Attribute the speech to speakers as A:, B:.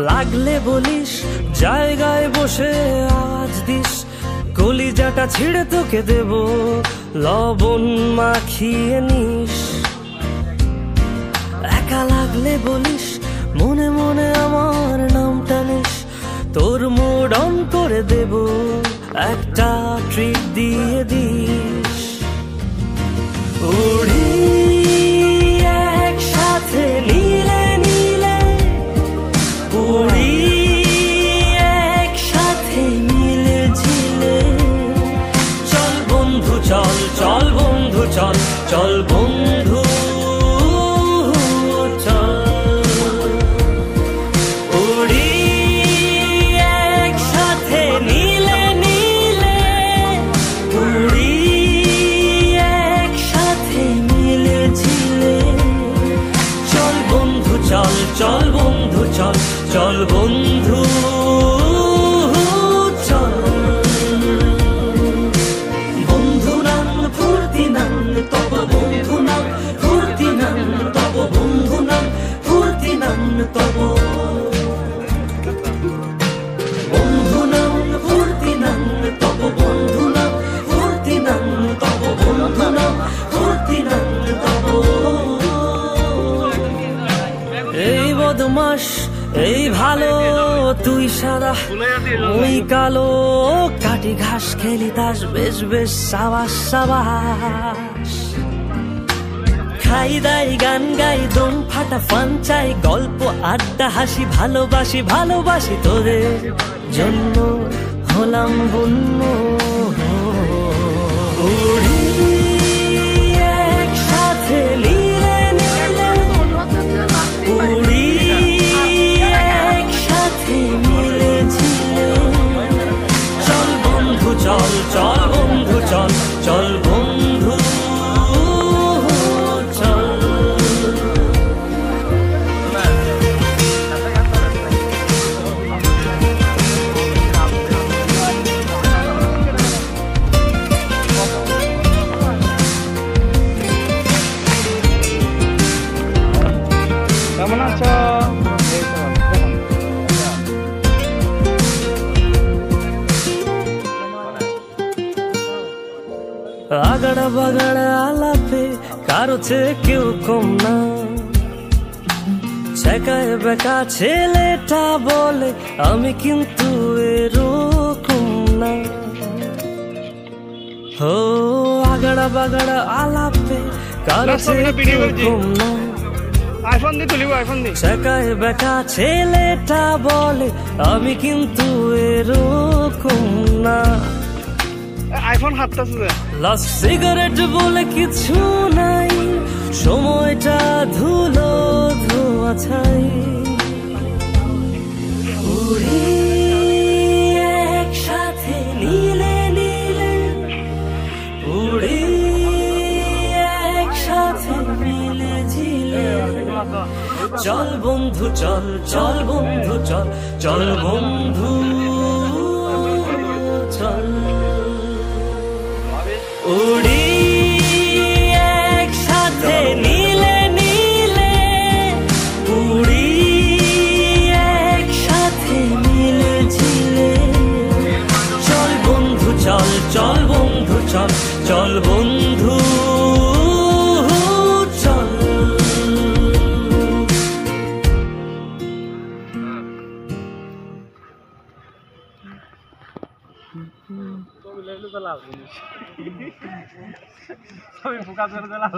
A: লাগলে বলিস, জায়গায় বসে আওয়াজ দিস, কলিজাটা ছিঁড়ে তোকে দেব, লবণ মাখিয়ে নিস। একা লাগলে বলিস, মনে মনে আমার নামটা নিস, তোর মুড অন করে দেব, একটা ট্রিট দিয়ে দিস। উড়ি একসাথে নীলে নীলে, উড়ি একসাথে মিলে ঝিলে, চল বন্ধু চল, চল বন্ধু চল, চল বন্ধু চল। উড়ি একসাথে নীলে নীলে, উড়ি একসাথে মিলে ঝিলে, চল বন্ধু চল, চল বন্ধু চল, চল বন্ধু চল। বন্ধু নাম ফুর্তি নাম তব, বন্ধু নাম ফুর্তি নাম তব, বন্ধু নাম ফুর্তি নাম তব, বন্ধু নাম ফুর্তি নাম তব, বন্ধু নাম ফুর্তি নাম তব, বন্ধু নাম ফুর্তি নাম তব। এই বদমাস এই ভালো, তুই সাদা ওই কালো, কাটি ঘাস খেলি তাস, বেশ বেশ সাবাস সাবাস। খাই দাই গান গাই, দম ফাটা ফান চাই, গল্প আড্ডা হাসি, ভালোবাসি ভালোবাসি তোদের জন্য হলাম বন্য। উড়ি একসাথে নীলে নীলে, উড়ি একসাথে মিলে ঝিলে, চল বন্ধু চল, চল বন্ধু চল, চল বন্ধু চল।
B: কেমন আছো?
A: আগাড়া বাগাড়া আলাপে কারো চেয়ে কেউ কম না, ছেকায় বেকা ছেলেটা বলে আমি কিন্তু এরকম না। ও আগাড়া বাগাড়া আলাপে কারো চেয়ে কেউ কম না,
B: আইফোন দিয়ে তুলিব, আইফোন দিয়ে।
A: ছেকায় বেকা ছেলেটা বলে আমি কিন্তু এরকম না।
B: আইফোন হাতটাছে,
A: লাস্ট সিগারেট বলে কিছু নাই, সময়টা ধুলো ধোয়া ছাই। উড়ি একসাথে নীলে নীলে, উড়ি একসাথে মিলে ঝিলে, চল বন্ধু চল, চল বন্ধু চল, চল বন্ধু চল। উড়ি একসাথে নীলে নীলে, উড়ি একসাথে মিলে ঝিলে, চল বন্ধু চল, চল বন্ধু চল, চল বন্ধু চল।
B: সবই বোকা করে দিলাম।